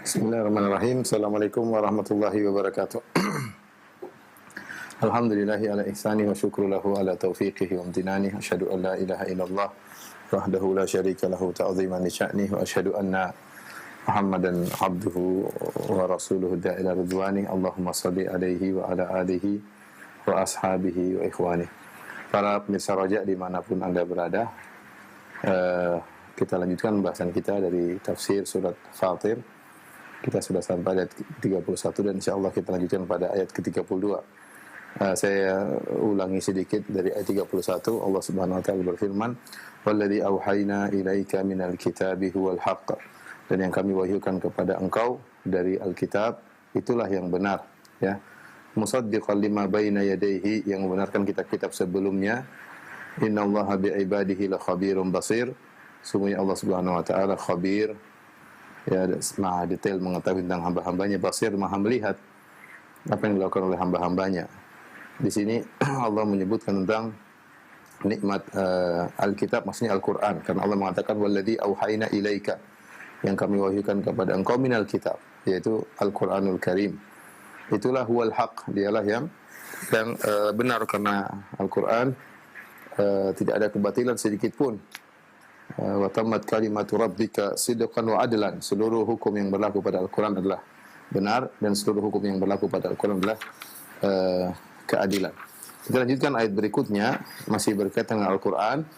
Bismillahirrahmanirrahim. Assalamualaikum warahmatullahi wabarakatuh. Alhamdulillahi ala ihsani wa syukru lahu ala taufiqihi wa amtinani. Asyhadu an la ilaha illallah wahdahu la syarika lahu ta'ziman li sya'nih wa asyhadu anna Muhammadan abduhu wa rasuluhu da'ila ridwani. Allahumma salli alaihi wa ala alihi wa ashabihi wa ikhwani. Para pemirsa Raja dimanapun Anda berada, kita lanjutkan pembahasan kita dari tafsir surat Fatir. Kita sudah sampai ayat 31 dan insyaallah kita lanjutkan pada ayat ke-32. Saya ulangi sedikit dari ayat 31. Allah Subhanahu wa taala berfirman, "Walladzi auhayna ilaika minal kitabi huwal haqq." Dan yang kami wahyukan kepada engkau dari Alkitab itulah yang benar, ya. Musaddiqan lima baina yadayhi, yang membenarkan kitab-kitab sebelumnya. Innallaha bi'ibadihi lakhabirum basir. Sungguhnya Allah Subhanahu wa taala khabir, ya, maha detail mengetahui tentang hamba-hambanya, basir, maha melihat apa yang dilakukan oleh hamba-hambanya. Di sini Allah menyebutkan tentang nikmat Alkitab, maksudnya Al-Quran, karena Allah mengatakan walladzi auhayna ilaika, yang kami wahyukan kepada engkau minal kitab, yaitu Al-Quranul Karim. Itulah huwal haq, dialah yang benar, karena Al-Quran tidak ada kebatilan sedikit pun. Wa tammat kalimatu rabbika sidqan wa adlan. Seluruh hukum yang berlaku pada Al-Quran adalah benar, dan seluruh hukum yang berlaku pada Al-Quran adalah keadilan. Kita lanjutkan ayat berikutnya, masih berkaitan dengan Al-Quran.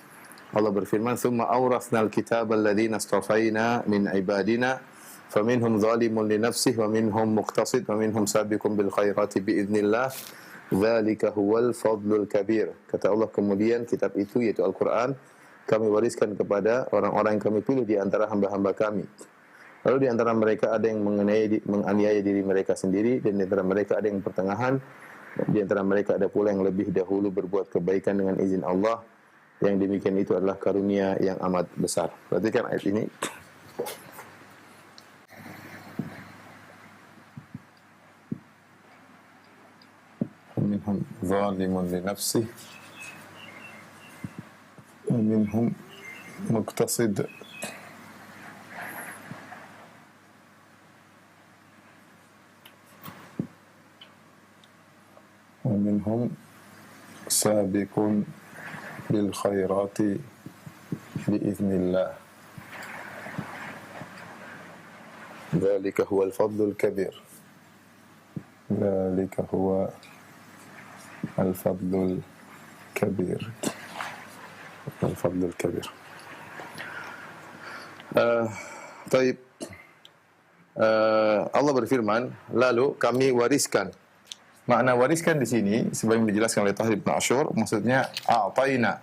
Allah berfirman, "Tsumma awrasnal kitaba alladziina istafaina min ibadina faminhum zalimun li nafsihi wa minhum muqtasid wa minhum sabiqun bil khairati bi idznillah. Dzalika huwal fadlul kabir." Kata Allah, kemudian kitab itu, yaitu Al-Quran, kami wariskan kepada orang-orang yang kami pilih di antara hamba-hamba kami. Lalu di antara mereka ada yang menganiaya diri mereka sendiri, dan di antara mereka ada yang pertengahan, di antara mereka ada pula yang lebih dahulu berbuat kebaikan dengan izin Allah. Yang demikian itu adalah karunia yang amat besar. Perhatikan ayat ini. Minhum zalimun li nafsihi ومنهم مقتصد ومنهم سابق بالخيرات بإذن الله ذلك هو الفضل الكبير ذلك هو الفضل الكبير Al-Fadlul Kabir. Taib. Allah berfirman, lalu kami wariskan. Makna wariskan di sini sebagaimana dijelaskan oleh Tahir Ibn Ashur, maksudnya a'tayna.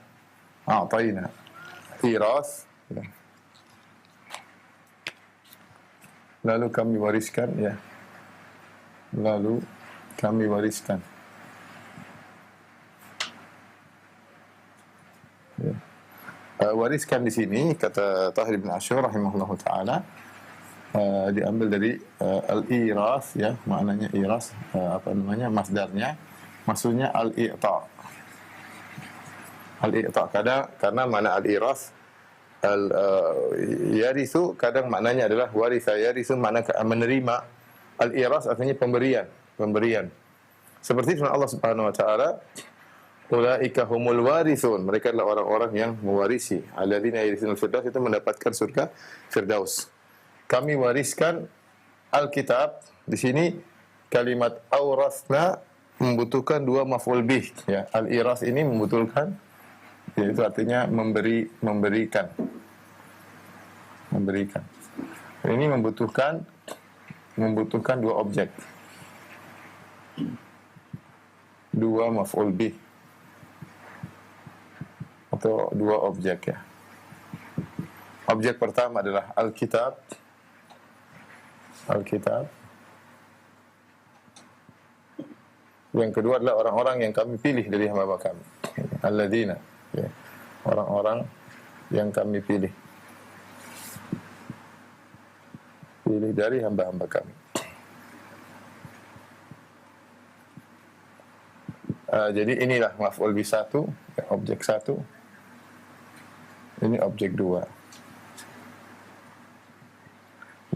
Iras. Lalu kami wariskan, ya. Lalu kami wariskan. Wariskan di sini, kata Tahir bin Ashur rahimahullah taala, diambil dari al-iras, ya, maknanya iras, masdarnya, maksudnya al-i'ta. Al-i'ta karena makna al-iras, yarisu kadang maknanya adalah warisa, yarisu makna menerima, al-iras artinya pemberian. Seperti firman Allah Subhanahu wa taala, ulaika humul warithun, mereka adalah orang-orang yang mewarisi, alladzina yaritsunal firdaus, itu mendapatkan surga Firdaus. Kami wariskan Alkitab. Di sini kalimat aurasna membutuhkan dua maf'ul bih, ya. Al-iras ini membutuhkan, yaitu artinya memberikan. Ini membutuhkan dua objek, dua maf'ul bih, atau dua objek, ya. Objek pertama adalah Alkitab. Yang kedua adalah orang-orang yang kami pilih dari hamba kami. Alladzina, ya. Orang-orang yang kami pilih dari hamba-hamba kami. Jadi inilah maf'ul bih 1, objek 1. Ini objek 2.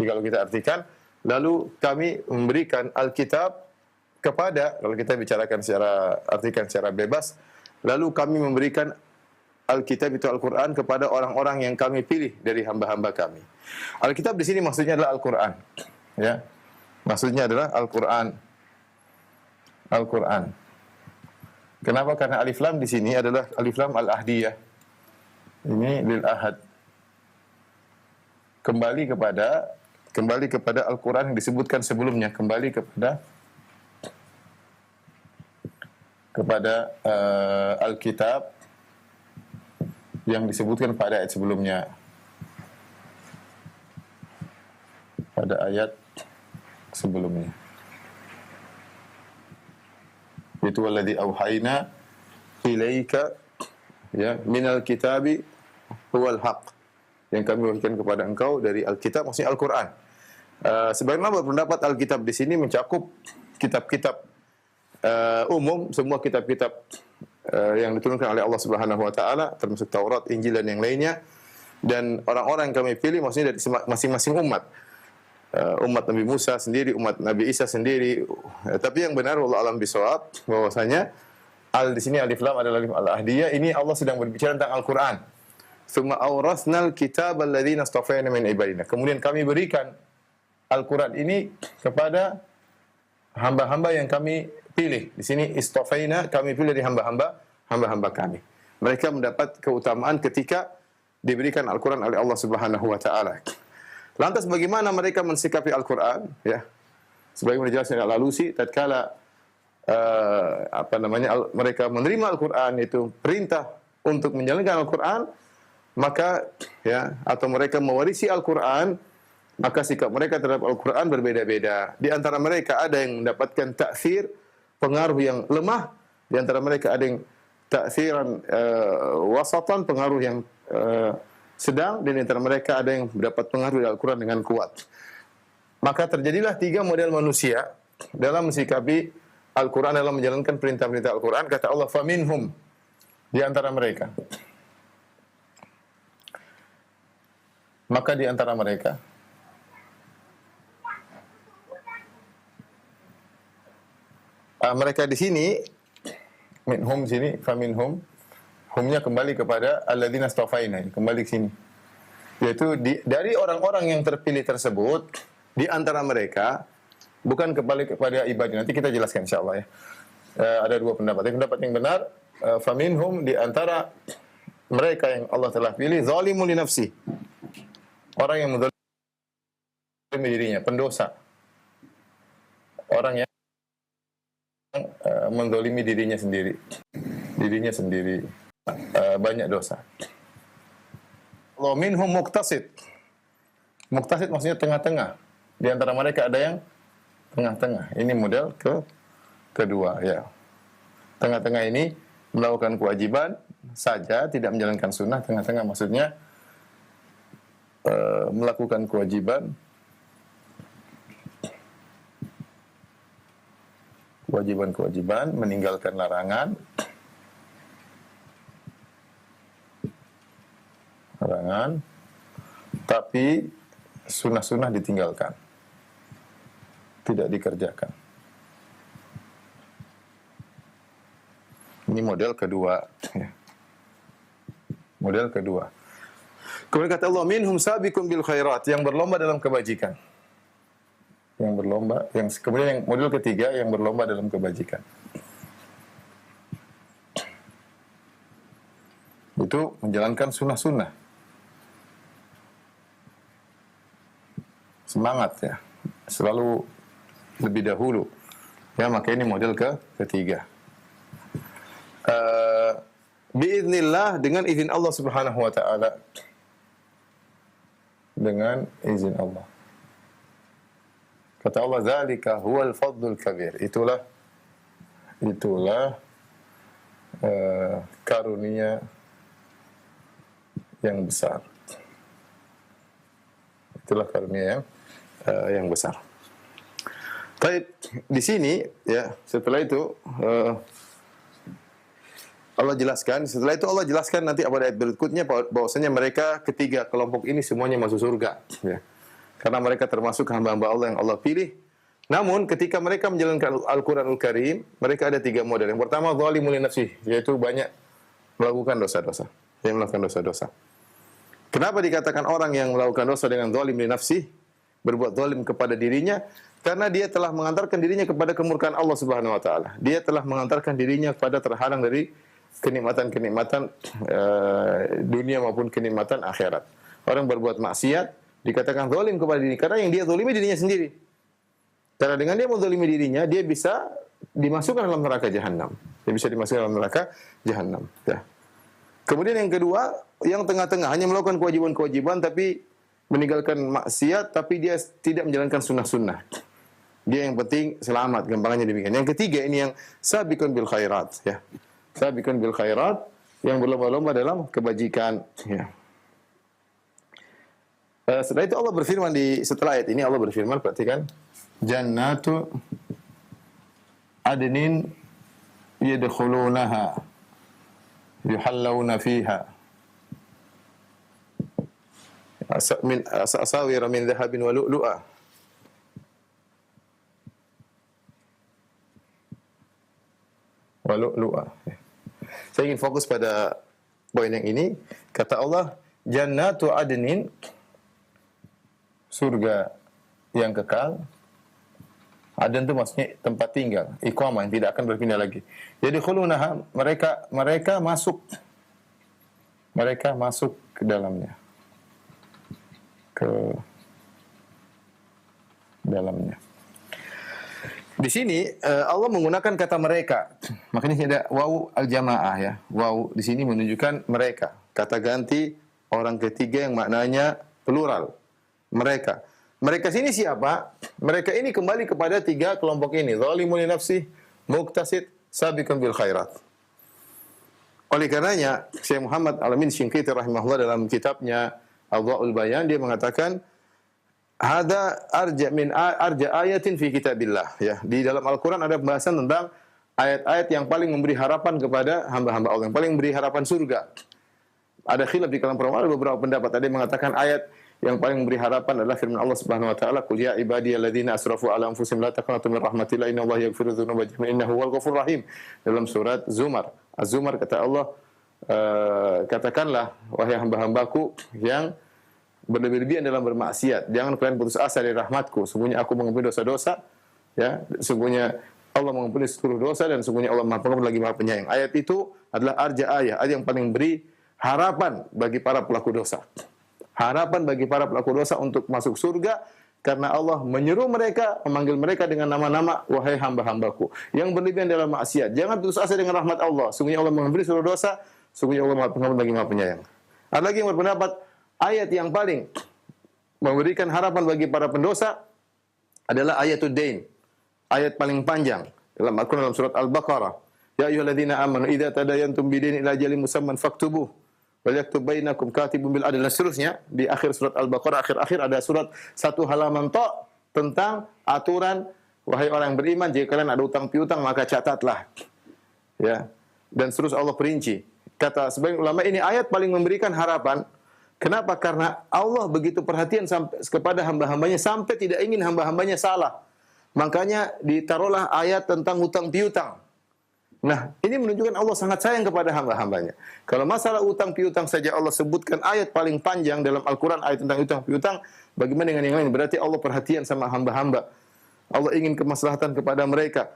Jadi kalau kita artikan, Lalu kami memberikan Alkitab kepada, kalau kita bicarakan artikan secara bebas, lalu kami memberikan Alkitab itu Al-Quran kepada orang-orang yang kami pilih dari hamba-hamba kami. Alkitab di sini maksudnya adalah Al-Quran. Ya, maksudnya adalah Al-Quran. Al-Quran. Kenapa? Karena alif lam di sini adalah alif lam al-ahdiyah. Ini lil ahad. Kembali kepada Al-Quran yang disebutkan sebelumnya, kembali kepada Alkitab yang disebutkan pada ayat sebelumnya. Pada ayat sebelumnya. Itu alladzi auhayna ilaika ya minal kitabi huwal haq. Yang kami wahyukan kepada engkau dari Alkitab, maksudnya Al-Quran. Sebagian berpendapat Alkitab di sini mencakup kitab-kitab umum, semua kitab-kitab yang diturunkan oleh Allah Subhanahu wa taala, termasuk Taurat, Injil dan yang lainnya. Dan orang-orang yang kami pilih maksudnya dari masing-masing umat. Umat Nabi Musa sendiri, umat Nabi Isa sendiri. Tapi yang benar wallahu alam bisawab bahwasanya di sini alif lam adalah alif al-ahdiyah. Ini Allah sedang berbicara tentang Al-Qur'an. Tsumma awrasnal kitaba alladzina istafayna min ibadina. Kemudian kami berikan Al-Qur'an ini kepada hamba-hamba yang kami pilih. Di sini istafayna, kami pilih dari hamba-hamba kami. Mereka mendapat keutamaan ketika diberikan Al-Qur'an oleh Allah Subhanahu wa taala. Lantas bagaimana mereka mensikapi Al-Qur'an? Ya. Sebagaimana dijelaskan oleh Al-Alusi, tatkala mereka menerima Al-Qur'an, itu perintah untuk menjalankan Al-Qur'an, maka ya, atau mereka mewarisi Al-Qur'an, maka sikap mereka terhadap Al-Qur'an berbeda-beda. Di antara mereka ada yang mendapatkan ta'thir, pengaruh yang lemah. Di antara mereka ada yang ta'thiran wasatan, pengaruh yang sedang. Dan di antara mereka ada yang mendapat pengaruh dari Al-Qur'an dengan kuat. Maka terjadilah 3 model manusia dalam mensikapi Al-Qur'an, dalam menjalankan perintah-perintah Al-Qur'an. Kata Allah, faminhum, di antara mereka. Maka di antara mereka mereka di sini minhum sini faminhum, humnya kembali kepada alladzina istafaina, kembali ke sini. Yaitu dari orang-orang yang terpilih tersebut, di antara mereka bukan kembali kepada ibadah. Nanti kita jelaskan insyaallah ya. Ada 2 pendapat. Pendapat yang benar, faminhum, di antara mereka yang Allah telah pilih, zalimun li nafsi. Orang yang menzalimi dirinya, pendosa. Orang yang menzalimi dirinya sendiri. Banyak dosa. Wa minhum muqtasid. Muqtasid maksudnya tengah-tengah. Di antara mereka ada yang tengah-tengah. Ini model kedua ya. Tengah-tengah ini melakukan kewajiban saja, tidak menjalankan sunnah. Tengah-tengah maksudnya melakukan kewajiban meninggalkan larangan, tapi sunnah-sunnah ditinggalkan, tidak dikerjakan. Ini model kedua. Model kedua. Kemudian kata Allah, minhum sabiqun bil khairat, yang berlomba dalam kebajikan. Kemudian yang model ketiga, yang berlomba dalam kebajikan. Itu menjalankan sunnah-sunnah. Semangat ya, selalu lebih dahulu. Ya, maka ini model ketiga. Biiznillah, dengan izin Allah Subhanahu wa taala. Dengan izin Allah. Kata Allah, zalika huwal fadlul kabir. Itulah karunia yang besar. Itulah karunia yang besar. Baik, di sini ya, setelah itu Allah jelaskan, nanti pada ayat berikutnya bahwasanya mereka ketiga kelompok ini semuanya masuk surga ya. karena mereka termasuk hamba-hamba Allah yang Allah pilih. Namun ketika mereka menjalankan Al-Qur'anul Karim, mereka ada 3 model. Yang pertama zalimun li nafsihi, yaitu banyak melakukan dosa-dosa. Yang melakukan dosa-dosa. Kenapa dikatakan orang yang melakukan dosa dengan zalim li nafsihi, berbuat zalim kepada dirinya? Karena dia telah mengantarkan dirinya kepada kemurkaan Allah Subhanahu wa taala. Dia telah mengantarkan dirinya kepada terhalang dari kenikmatan-kenikmatan dunia maupun kenikmatan akhirat. Orang berbuat maksiat dikatakan zalim kepada dirinya karena yang dia zalimi dirinya sendiri. Karena dengan dia menzalimi dirinya, dia bisa dimasukkan dalam neraka jahanam. Dia bisa dimasukkan dalam neraka jahanam. Ya. Kemudian yang kedua, yang tengah-tengah hanya melakukan kewajiban-kewajiban tapi meninggalkan maksiat tapi dia tidak menjalankan sunnah-sunnah. Dia yang penting selamat, gampangnya demikian. Yang ketiga ini yang sabiqun bil khairat, ya. Sabiqun bil khairat, yang berlomba-lomba dalam kebajikan, ya. Setelah itu Allah berfirman setelah ayat ini Allah berfirman, perhatikan, jannatu adnin yadkhulunaha yuhallawna fiha min asawira min dhahabin wa lu'lu'a. Wa lu'lu'a. Saya ingin fokus pada poin yang ini. Kata Allah, jannatu adnin, surga yang kekal. Adan itu maksudnya tempat tinggal, iqamah yang tidak akan berpindah lagi. Jadi khulunaha, mereka masuk ke dalamnya. Ke dalamnya. Di sini Allah menggunakan kata mereka. Makanya ada waw al-jamaah, ya. Waw di sini menunjukkan mereka. Kata ganti orang ketiga yang maknanya plural. Mereka. Mereka sini siapa? Mereka ini kembali kepada 3 kelompok ini. Zalimun li nafsihi, muqtasid, sabiqun bil khairat. Oleh karenanya, Syekh Muhammad Al-Amin Syinqiti rahimahullah dalam kitabnya Adwa'ul Bayan, dia mengatakan, hada arja ayatin fi kitabillah, ya. Di dalam Al-Qur'an ada pembahasan tentang ayat-ayat yang paling memberi harapan kepada hamba-hamba Allah, yang paling memberi harapan surga. Ada khilaf di kalangan para ulama, ada beberapa pendapat. Ada yang mengatakan ayat yang paling memberi harapan adalah firman Allah Subhanahu wa taala, "Qul ya ibadiyalladzina asrafu ala anfusihim la taqnatu min rahmatillah innallaha yaghfiru dzunuba jami'an innahu huwal ghafurur rahim." Dalam surat Zumar. Az-Zumar kata Allah, katakanlah wahai hamba-hambaku yang berlebihan dalam bermaksiat, jangan kalian putus asa dari rahmatku. Sungguhnya aku mengampuni dosa-dosa, ya. Sungguhnya Allah mengampuni seluruh dosa dan sungguhnya Allah Maha Pengampun lagi Maha Penyayang. Ayat itu adalah ayat yang paling beri harapan bagi para pelaku dosa. Harapan bagi para pelaku dosa untuk masuk surga karena Allah menyeru mereka, memanggil mereka dengan nama-nama, wahai hamba-hambaku yang berlebihan dalam maksiat, jangan putus asa dengan rahmat Allah. Sungguhnya Allah mengampuni seluruh dosa, sungguhnya Allah Maha Pengampun lagi Maha Penyayang. Ada lagi yang berpendapat ayat yang paling memberikan harapan bagi para pendosa adalah ayatul dain. Ayat paling panjang dalam Al-Qur'an dalam surat Al-Baqarah. Ya ayyuhalladzina amanu idza tadayantum bidainin ila ajalin musamman faktubuh wal yaktub bainakum katibun bil adl, dan seterusnya. Di akhir surat Al-Baqarah, akhir-akhir ada surat 1 halaman tentang aturan, wahai orang yang beriman, jika kalian ada utang piutang maka catatlah. Ya. Dan terus Allah perinci. Kata sebagian ulama ini ayat paling memberikan harapan. Kenapa? Karena Allah begitu perhatian kepada hamba-hambanya sampai tidak ingin hamba-hambanya salah. Makanya ditaruhlah ayat tentang hutang piutang. Nah, ini menunjukkan Allah sangat sayang kepada hamba-hambanya. Kalau masalah utang piutang saja Allah sebutkan ayat paling panjang dalam Al-Quran, ayat tentang utang piutang, bagaimana dengan yang lain? Berarti Allah perhatian sama hamba-hamba. Allah ingin kemaslahatan kepada mereka.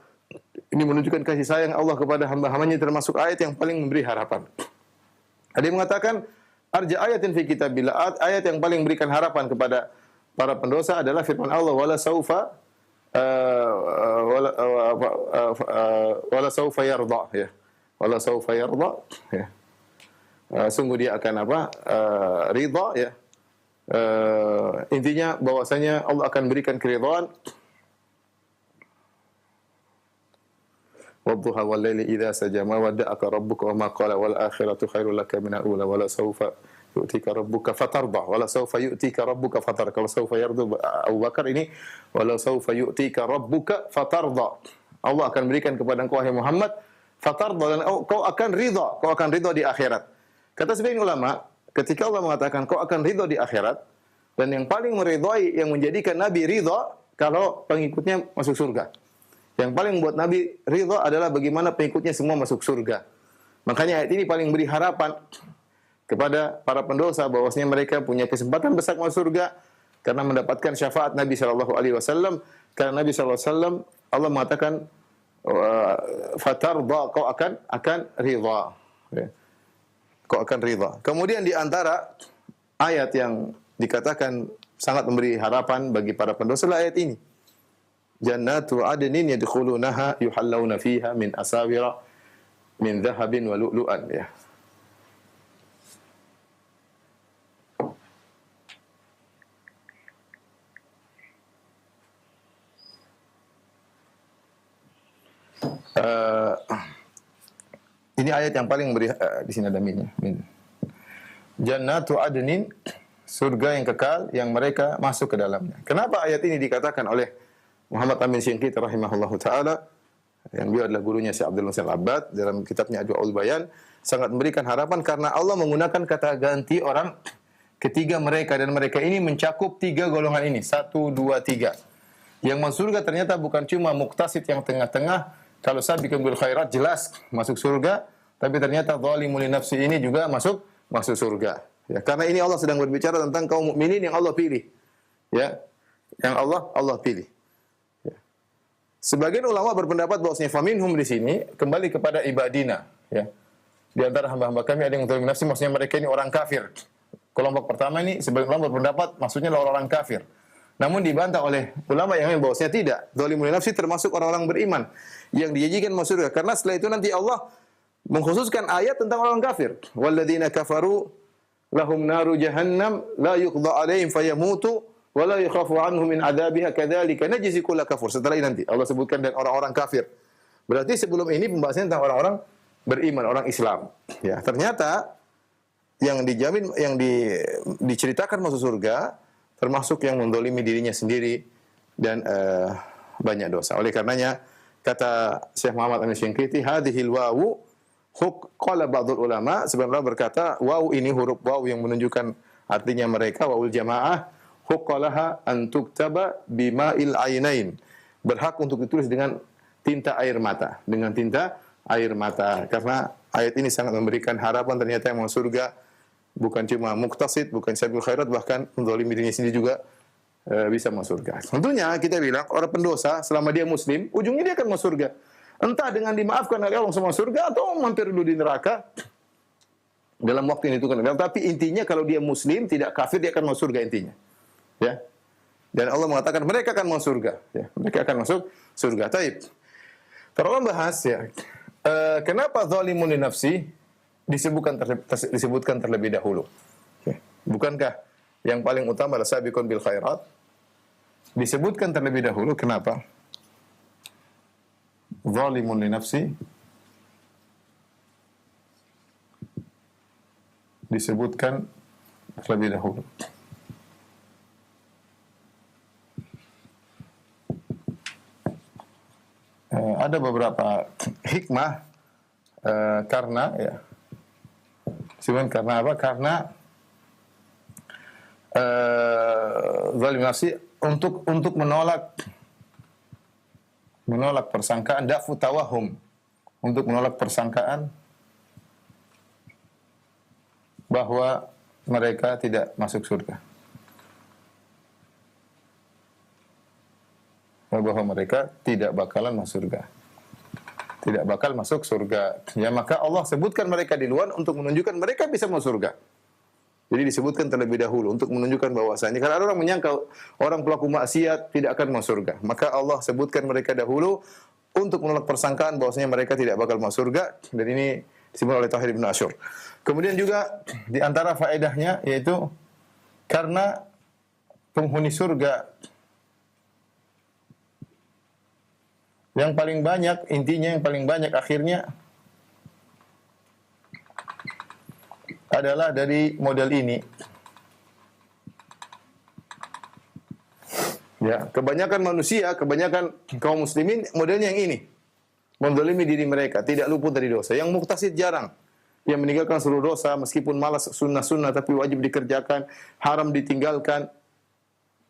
Ini menunjukkan kasih sayang Allah kepada hamba-hambanya, termasuk ayat yang paling memberi harapan. Ada yang mengatakan, arja ayatin fi kitabillah, ayat yang paling memberikan harapan kepada para pendosa adalah firman Allah, wala saufa yarda, ya. Wala saufa yarda, ya. Sungguh dia akan ridha, ya. Intinya bahwasanya Allah akan berikan keridhaan. Wadduha wal laili idza saja ma wadda'aka rabbuka wa ma qala wal akhiratu khairul laka min al-ula wala saufa yu'tika rabbuka fatarda wala saufa yu'tika rabbuka fatarda. Kalau saufa yardu Abu Bakar, ini wala saufa yu'tika rabbuka fatarda. Allah akan berikan kepada engkau wahai Muhammad fatarda, dan kau akan ridha di akhirat. Kata sebagian ulama, ketika Allah mengatakan kau akan ridha di akhirat, Dan yang paling meridhai, yang menjadikan Nabi ridha kalau pengikutnya masuk surga. Yang paling membuat Nabi ridha adalah bagaimana pengikutnya semua masuk surga. Makanya ayat ini paling beri harapan kepada para pendosa bahwasanya mereka punya kesempatan besar masuk surga karena mendapatkan syafaat Nabi sallallahu alaihi wasallam. Karena Nabi sallallahu alaihi wasallam Allah mengatakan fatarda, kau akan ridha. Ya. Kau akan ridha. Kemudian di antara ayat yang dikatakan sangat memberi harapan bagi para pendosa adalah ayat ini. Jannatu adnin yadkhulunaha yuhallawna fiha min asawira min dhahabin wa lu'lu'an, ya. Ini ayat yang paling memberi di sini ada minnya. Jannatu adnin, surga yang kekal yang mereka masuk ke dalamnya. Kenapa ayat ini dikatakan oleh Muhammad Amin Syinqiti rahimahullahu taala, yang beliau adalah gurunya Syekh Abdul Muhsin Al-Abbad, dalam kitabnya Adwaul Bayan sangat memberikan harapan karena Allah menggunakan kata ganti orang ketiga mereka, dan mereka ini mencakup tiga golongan ini, 1, 2, 3. Yang masuk surga ternyata bukan cuma muktasid yang tengah-tengah, kalau sabiqun bil khairat jelas masuk surga, tapi ternyata zalimul li nafsi ini juga masuk surga. Ya, karena ini Allah sedang berbicara tentang kaum mukminin yang Allah pilih. Ya. Yang Allah pilih. Ya. Sebagian ulama berpendapat bahwasanya faminhum di sini kembali kepada ibadina, ya. Di antara hamba-hamba kami ada yang zalim nafsi, maksudnya mereka ini orang kafir. Kelompok pertama ini sebagian ulama berpendapat maksudnya orang-orang kafir. Namun dibantah oleh ulama yang lain bahwasanya tidak. Zalimul nafsi termasuk orang-orang beriman yang dijanjikan masuk surga. Karena setelah itu nanti Allah mengkhususkan ayat tentang orang kafir. Walladzina kafaru lahum naru jahannam la yuqda alaihim fayamutu wa la yukhafu anhum min adzabiha kadzalika najzi kull kafur. Setelah ini nanti Allah sebutkan dan orang-orang kafir. Berarti sebelum ini pembahasan tentang orang-orang beriman, orang Islam. Ya, ternyata yang dijamin, yang diceritakan masuk surga termasuk yang mendolimi dirinya sendiri dan banyak dosa. Oleh karenanya kata Syekh Muhammad Amin Syinqiti, hadhil wawu qala ba'dul ulama, sebenarnya berkata wawu ini huruf wawu yang menunjukkan artinya mereka, wawul jamaah, huqqalaha an tuktaba bima'il ainain. Berhak untuk ditulis dengan tinta air mata, dengan tinta air mata. Karena ayat ini sangat memberikan harapan ternyata yang masuk surga bukan cuma muktasid, bukan sabiqul khairat, bahkan menzalimi dirinya sendiri juga bisa masuk surga. Tentunya kita bilang orang pendosa selama dia muslim, ujungnya dia akan masuk surga. Entah dengan dimaafkan oleh Allah sama surga atau mampir dulu di neraka dalam waktu yang ditentukan. Tapi intinya kalau dia muslim, tidak kafir, dia akan masuk surga intinya. Ya. Dan Allah mengatakan mereka akan masuk surga, ya. Mereka akan masuk surga. Taib. Terus bahas ya. Kenapa zalimun li nafsi disebutkan terlebih dahulu? Okay. Bukankah yang paling utama adalah sabiqun bil khairat? Disebutkan terlebih dahulu, kenapa? Zalimun li nafsi disebutkan terlebih dahulu. Ada beberapa hikmah karena ya. Cuman karena apa? Karena zalim nafsi untuk menolak persangkaan, dafu tawahum, untuk menolak persangkaan bahwa mereka tidak masuk surga, bahwa mereka tidak bakalan masuk surga, tidak bakal masuk surga. Ya, maka Allah sebutkan mereka di luar untuk menunjukkan mereka bisa masuk surga. Jadi disebutkan terlebih dahulu untuk menunjukkan bahwasanya karena ada orang menyangka orang pelaku maksiat tidak akan masuk surga, maka Allah sebutkan mereka dahulu untuk menolak persangkaan bahwasanya mereka tidak bakal masuk surga. Dan ini disebut oleh Tahir Ibn Ashur. Kemudian juga di antara faedahnya yaitu karena penghuni surga yang paling banyak, intinya yang paling banyak akhirnya adalah dari model ini. Ya, kebanyakan manusia, kebanyakan kaum muslimin modelnya yang ini. Menzalimi diri mereka, tidak luput dari dosa. Yang muktasid jarang. Yang meninggalkan seluruh dosa meskipun malas sunnah-sunnah tapi wajib dikerjakan, haram ditinggalkan.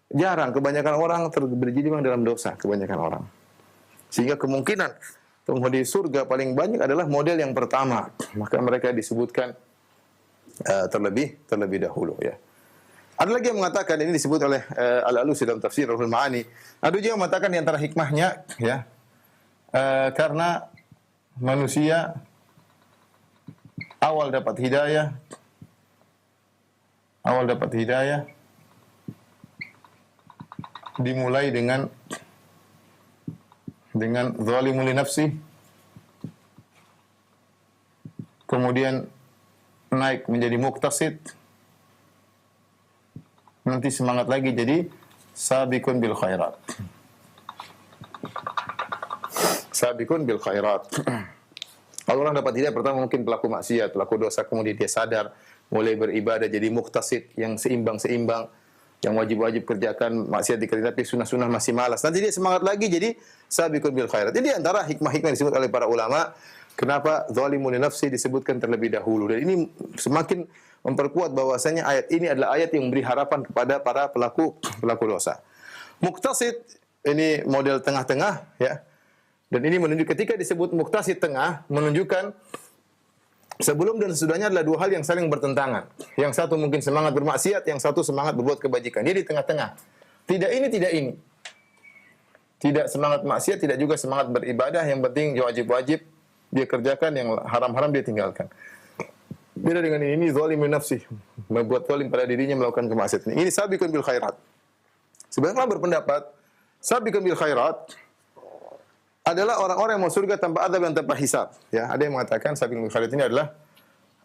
Jarang, kebanyakan orang berjimat dalam dosa, kebanyakan orang. Sehingga kemungkinan penghuni surga paling banyak adalah model yang pertama. Maka mereka disebutkan terlebih dahulu ya. Ada lagi yang mengatakan, ini disebut oleh Al-Alusi dalam tafsir Ruhul Ma'ani. Ada juga yang mengatakan di antara hikmahnya ya, karena manusia awal dapat hidayah dimulai dengan zalimun li nafsi, kemudian naik menjadi muqtasid, nanti semangat lagi jadi sabiqun bil khairat. Sabiqun bil khairat. Kalau orang dapat hidayah pertama mungkin pelaku maksiat, pelaku dosa, kemudian dia sadar, mulai beribadah jadi muqtasid, yang seimbang-seimbang, yang wajib-wajib kerjakan, maksiat dikerjakan, tapi sunnah-sunnah masih malas. Nanti dia semangat lagi jadi sabiqun bil khairat. Jadi antara hikmah-hikmah yang disebut oleh para ulama, kenapa zalimun li nafsi disebutkan terlebih dahulu. Dan ini semakin memperkuat bahwasanya ayat ini adalah ayat yang memberi harapan kepada para pelaku dosa. Muqtasid ini model tengah-tengah ya. Dan ini menunjuk ketika disebut muqtasid tengah, menunjukkan sebelum dan sesudahnya adalah dua hal yang saling bertentangan. Yang satu mungkin semangat bermaksiat, yang satu semangat berbuat kebajikan. Dia di tengah-tengah. Tidak ini, tidak ini. Tidak semangat maksiat, tidak juga semangat beribadah. Yang penting wajib-wajib dia kerjakan, yang haram-haram dia tinggalkan. Beda dengan ini zalimun nafsi, membuat zalim pada dirinya melakukan kemaksiatan. Ini sabiqun bil khairat. Sebenarnya berpendapat sabiqun bil khairat adalah orang-orang yang mau surga tanpa adab dan tanpa hisab. Ya, ada yang mengatakan sabiqun bil khairat ini adalah,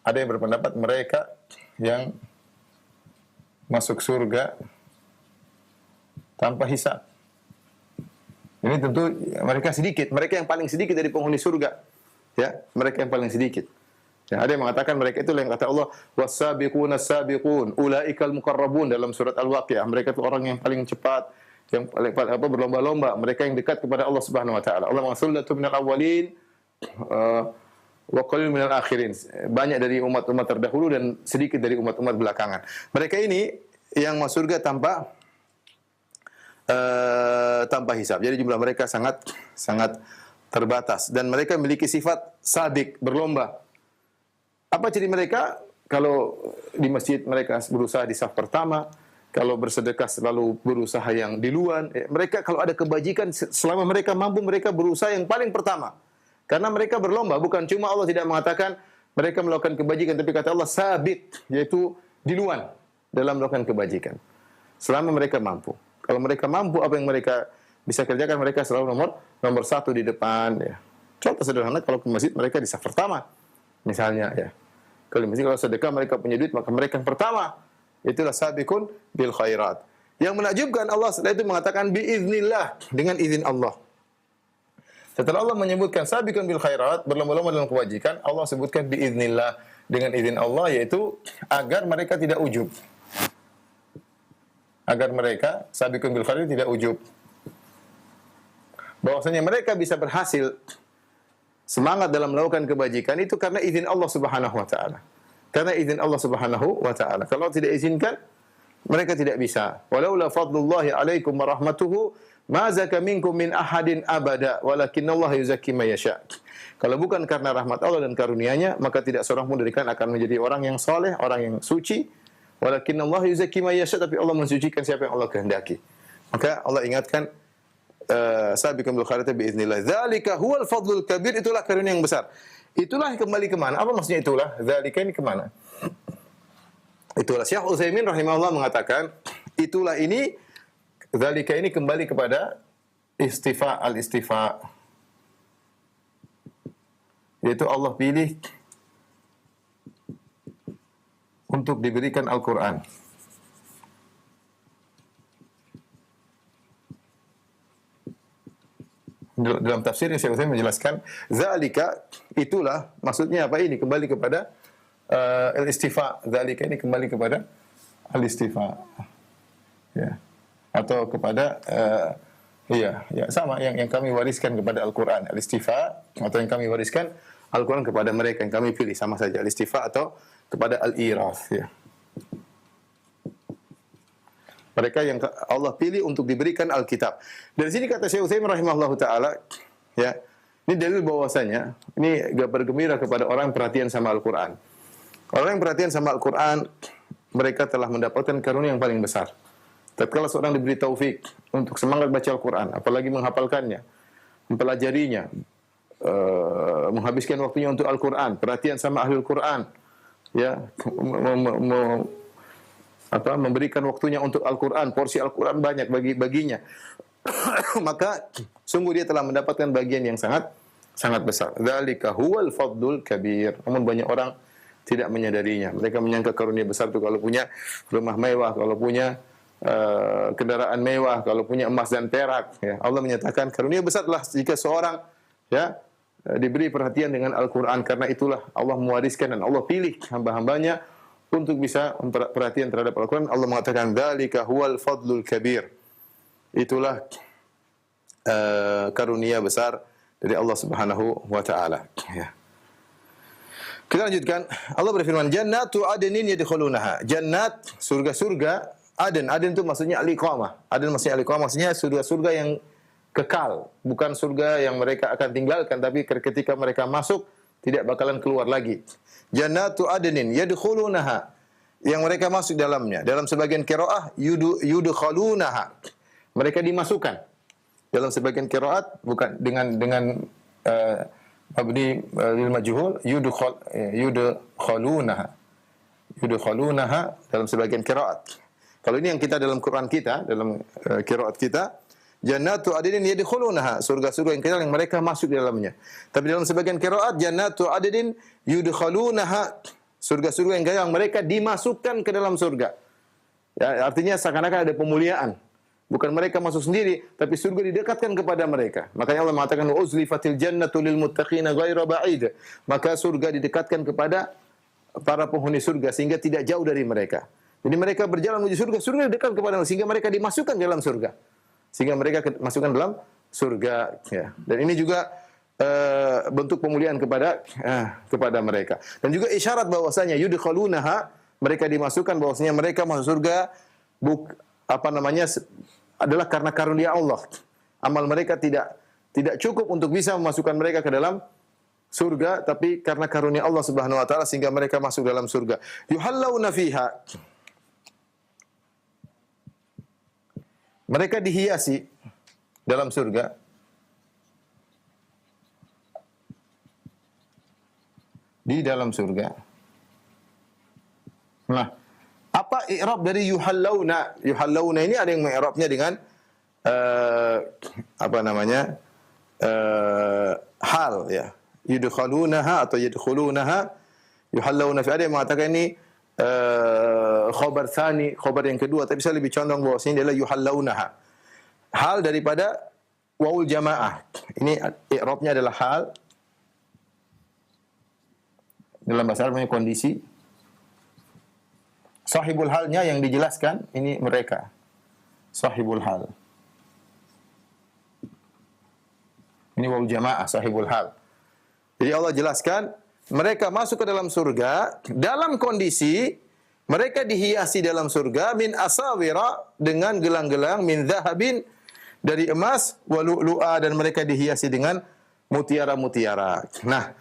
ada yang berpendapat mereka yang masuk surga tanpa hisab. Ini tentu mereka sedikit, mereka yang paling sedikit dari penghuni surga. Ya, mereka yang paling sedikit. Ya, ada yang mengatakan mereka itu yang kata Allah, was-sabiquna as-sabiqun ulaikal muqarrabun dalam surat Al-Waqiah. Mereka itu orang yang paling cepat, yang paling berlomba-lomba, mereka yang dekat kepada Allah Subhanahu wa taala. Allah mengasullatu minal awwalin wa qalil minal akhirin. Banyak dari umat-umat terdahulu dan sedikit dari umat-umat belakangan. Mereka ini yang masuk surga tanpa hisab. Jadi jumlah mereka sangat terbatas dan mereka memiliki sifat sabiq, berlomba. Apa ciri mereka? Kalau di masjid mereka berusaha di saf pertama, kalau bersedekah selalu berusaha yang di luar. Mereka kalau ada kebajikan selama mereka mampu, mereka berusaha yang paling pertama. Karena mereka berlomba, bukan cuma Allah tidak mengatakan mereka melakukan kebajikan, tapi kata Allah sabit, yaitu di luar dalam melakukan kebajikan. Selama mereka mampu. Kalau mereka mampu, apa yang mereka bisa kerjakan, mereka selalu nomor satu di depan. Ya. Contoh sederhana, kalau ke masjid mereka di saf pertama, misalnya ya. Kalau sedekah mereka punya duit, maka mereka yang pertama. Itulah sabiqun bil khairat. Yang menakjubkan, Allah setelah itu mengatakan biiznillah, dengan izin Allah. Setelah Allah menyebutkan sabiqun bil khairat, berlomba-lomba dalam kebajikan, Allah sebutkan biiznillah, dengan izin Allah, yaitu agar mereka tidak ujub. Agar mereka sabiqun bil khairat tidak ujub. Bahwasanya mereka bisa berhasil semangat dalam melakukan kebajikan itu karena izin Allah Subhanahu wa taala. Karena izin Allah Subhanahu wa taala. Kalau tidak izinkan, mereka tidak bisa. Walaula fadlullahi 'alaikum wa rahmatuhu ma zaka minkum min ahadin abada walakinallaha yuzakki may yasha. Kalau bukan karena rahmat Allah dan karunia-Nya, maka tidak seorang pun dari kalian akan menjadi orang yang saleh, orang yang suci. Walakinallaha yuzakki may yasha, tapi Allah mensucikan siapa yang Allah kehendaki. Maka Allah ingatkan sabiqun bil khairat biiznillah. Dzalika huwal fadlul kabir, itulah karunia yang besar. Itulah kembali ke mana? Apa maksudnya itulah? Dzalika ini ke mana? Itulah Syekh Utsaimin rahimahullah mengatakan, itulah ini, dzalika ini kembali kepada istifa, al-istifa. Yaitu Allah pilih untuk diberikan Al-Qur'an. Dalam tafsir yang saya menjelaskan, zalika, itulah, maksudnya apa ini? Kembali kepada al-istifa. Zalika ini kembali kepada al-istifa. Ya. Atau kepada sama yang kami wariskan kepada Al-Qur'an, al-istifa, atau yang kami wariskan Al-Qur'an kepada mereka yang kami pilih, sama saja al-istifa atau kepada al-irath, ya. Mereka yang Allah pilih untuk diberikan Alkitab. Dari sini kata Syekh Utsaimin rahimahullahu taala, ya. Ini dalil bahwasanya ini bergembira kepada orang yang perhatian sama Al-Qur'an. Orang yang perhatian sama Al-Qur'an, mereka telah mendapatkan karunia yang paling besar. Tatkala seorang diberi taufik untuk semangat baca Al-Quran, apalagi menghafalkannya, mempelajarinya, menghabiskan waktunya untuk Al-Quran, perhatian sama ahli Al-Quran, ya, memberikan waktunya untuk Al-Quran, porsi Al-Quran banyak baginya, maka sungguh dia telah mendapatkan bagian yang sangat besar. Dzalika huwal fadlul kabir. Namun banyak orang tidak menyadarinya. Mereka menyangka karunia besar itu kalau punya rumah mewah, kalau punya kendaraan mewah, kalau punya emas dan perak. Ya. Allah menyatakan karunia besarlah jika seorang, ya, diberi perhatian dengan Al-Quran. Karena itulah Allah mewariskan dan Allah pilih hamba-hambanya untuk bisa perhatian terhadap Al-Quran. Allah mengatakan dzalika huwal fadlul kabir. Itulah karunia besar dari Allah Subhanahu wa taala. Ya. Kita lanjutkan. Allah berfirman, "Jannatu adnin yadkhulunaha." Jannat, surga-surga. Aden itu maksudnya al-iqamah. Aden maksudnya al-iqamah, maksudnya surga-surga yang kekal, bukan surga yang mereka akan tinggalkan, tapi ketika mereka masuk tidak bakalan keluar lagi. Jannatu adnin yadkhulunaha, yang mereka masuk dalamnya. Dalam sebagian qiraah yudkhalunaha, mereka dimasukkan. Dalam sebagian qiraat bukan dengan mabni lil majhul, yudkhalunaha dalam sebagian qiraat. Kalau ini yang kita dalam Quran kita, dalam qiraat kita, jannatu adnin yadkhulunaha, surga-surga yang kekal yang mereka masuk di dalamnya. Tapi dalam sebagian qiraat, jannatu adnin yudkhalunaha, surga-surga yang kekal yang mereka dimasukkan ke dalam surga. Ya, artinya seakan-akan ada pemuliaan. Bukan mereka masuk sendiri, tapi surga didekatkan kepada mereka. Makanya Allah mengatakan, "Uzlifatil jannatu lil muttaqina ghaira ba'id." Maka surga didekatkan kepada para penghuni surga sehingga tidak jauh dari mereka. Jadi mereka berjalan menuju surga, surga dekat kepada mereka sehingga mereka dimasukkan dalam surga. Sehingga mereka masukkan dalam surga, ya. Dan ini juga bentuk pemuliaan kepada mereka. Dan juga isyarat bahwasanya yudkhalunaha, mereka dimasukkan, bahwasanya mereka masuk surga adalah karena karunia Allah. Amal mereka tidak cukup untuk bisa memasukkan mereka ke dalam surga, tapi karena karunia Allah Subhanahu wa taala sehingga mereka masuk dalam surga. Yuhallawna fiha, mereka dihiasi dalam surga. Di dalam surga. Nah, apa i'rab dari yuhallawna? Yuhallawna ini ada yang mengi'rabnya dengan hal, ya. Yudkhalunaha atau yadkhulunaha, yuhallawna fi. Ada yang mengatakan ini khobar tsani, khobar yang kedua, tapi saya lebih condong bahwa ini adalah yuhallaunaha. Hal daripada waul jamaah. Ini i'rabnya adalah hal. Dalam bahasa Arab namanya kondisi. Sahibul halnya yang dijelaskan ini mereka. Sahibul hal. Ini waul jamaah, sahibul hal. Jadi Allah jelaskan mereka masuk ke dalam surga dalam kondisi mereka dihiasi dalam surga min asawira, dengan gelang-gelang, min zahabin, dari emas, wa lu'lu'a, dan mereka dihiasi dengan mutiara-mutiara. Nah,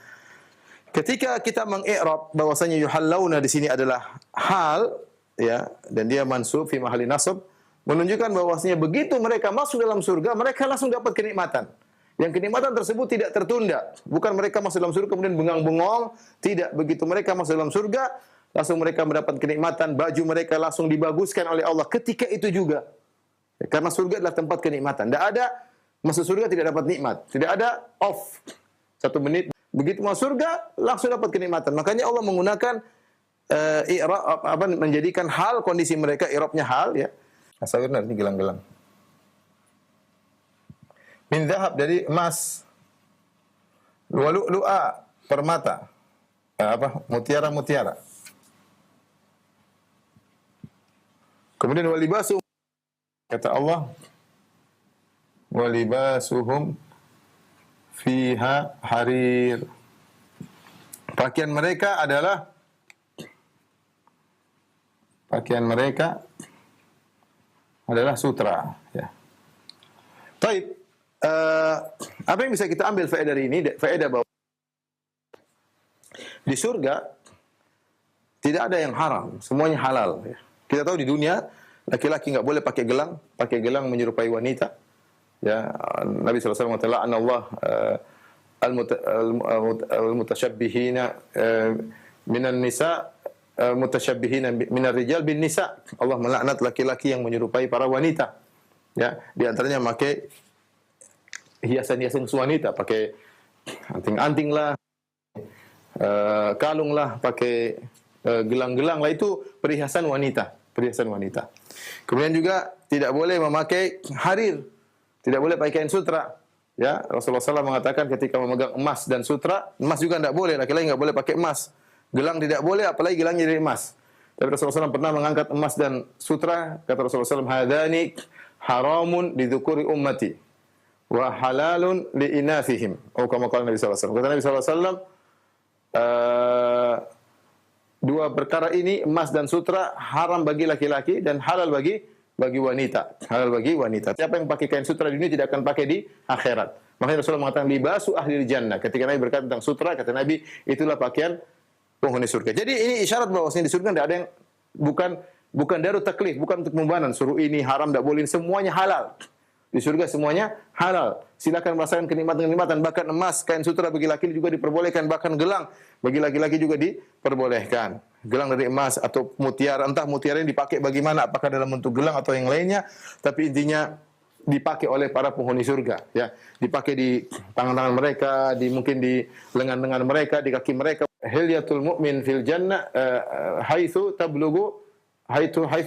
ketika kita mengi'rab bahwasanya yuhallawna di sini adalah hal, ya, dan dia mansub fi mahalli nasab, menunjukkan bahwasanya begitu mereka masuk dalam surga, mereka langsung dapat kenikmatan. Yang kenikmatan tersebut tidak tertunda. Bukan mereka masuk dalam surga kemudian bengang-bengong. Tidak. Begitu mereka masuk dalam surga, langsung mereka mendapat kenikmatan. Baju mereka langsung dibaguskan oleh Allah ketika itu juga. Karena surga adalah tempat kenikmatan. Tidak ada masuk surga tidak dapat nikmat. Tidak ada off. 1 menit. Begitu masuk surga, langsung dapat kenikmatan. Makanya Allah menggunakan menjadikan hal kondisi mereka, i'rabnya hal, ya. Asawirna ini gelang-gelang. Min zahab, dari emas. Wa lu'lu'a, permata. Mutiara-mutiara. Kemudian walibasuhum, kata Allah, walibasuhum fiha harir. Pakaian mereka adalah sutra. Ya. Taib. Apa yang bisa kita ambil faedah dari ini? Faedah bahwa di surga tidak ada yang haram, semuanya halal. Ya. Kita tahu di dunia laki-laki nggak boleh pakai gelang menyerupai wanita. Ya, Nabi SAW mengatakan Allah al-mutasyabbihina minan nisa mutasyabbihina minar rijal bin nisa. Allah melaknat laki-laki yang menyerupai para wanita. Ya, di antaranya memakai hiasan-hiasan wanita, pakai anting-anting lah, kalung lah, pakai gelang-gelang lah, itu perhiasan wanita, perhiasan wanita. Kemudian juga tidak boleh memakai harir, tidak boleh pakai kain sutra. Ya, Rasulullah SAW mengatakan ketika memegang emas dan sutra, emas juga tidak boleh, laki-laki nggak boleh pakai emas. Gelang tidak boleh, apalagi gelangnya dari emas. Tapi Rasulullah SAW pernah mengangkat emas dan sutra, kata Rasulullah SAW, hadani haramun lidhukuri ummati wa halalun li inathihim. Oh, kama qala Nabi sallallahu alaihi wasallam. Kata Nabi sallallahu alaihi wasallam, dua perkara ini, emas dan sutra, haram bagi laki-laki dan halal bagi wanita. Halal bagi wanita. Siapa yang pakai kain sutra di dunia tidak akan pakai di akhirat. Makanya Rasulullah mengatakan libasu ahli jannah. Ketika Nabi berkata tentang sutra, kata Nabi, itulah pakaian penghuni surga. Jadi ini isyarat bahwa di surga tidak ada yang bukan darut taklif, bukan untuk pembebanan. Suruh ini haram, tidak boleh, semuanya halal. Di surga semuanya halal. Silakan merasakan kenikmatan-kenikmatan. Bahkan emas, kain sutra bagi laki juga diperbolehkan. Bahkan gelang bagi laki-laki juga diperbolehkan. Gelang dari emas atau mutiara. Entah mutiara yang dipakai bagaimana. Apakah dalam bentuk gelang atau yang lainnya. Tapi intinya dipakai oleh para penghuni surga. Ya, dipakai di tangan-tangan mereka, mungkin di lengan-lengan mereka, di kaki mereka. Hilyatul mu'min fil jannah haitsu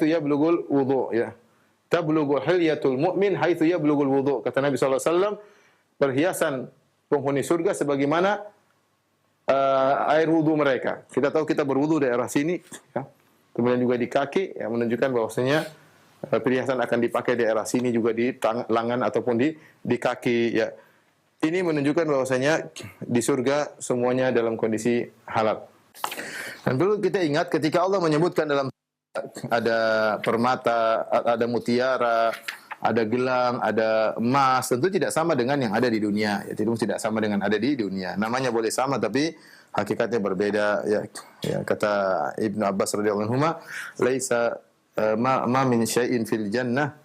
yablugul wudu'. Ya. Tablughu hilyatul mu'min haitsu yablughul wudu'. Kata Nabi sallallahu alaihi wasallam, perhiasan penghuni surga sebagaimana air wudu mereka. Kita tahu kita berwudu daerah sini, ya. Kemudian juga di kaki, yang menunjukkan bahwasanya perhiasan akan dipakai daerah sini juga di lengan ataupun di kaki, ya. Ini menunjukkan bahwasanya di surga semuanya dalam kondisi halal. Dan perlu kita ingat ketika Allah menyebutkan dalam ada permata, ada mutiara, ada gelang, ada emas, tentu tidak sama dengan yang ada di dunia. Ya, tidak sama dengan ada di dunia. Namanya boleh sama tapi hakikatnya berbeda. Ya, kata Ibnu Abbas radhiyallahu anhu, "Laisa ma min syai'in fil jannah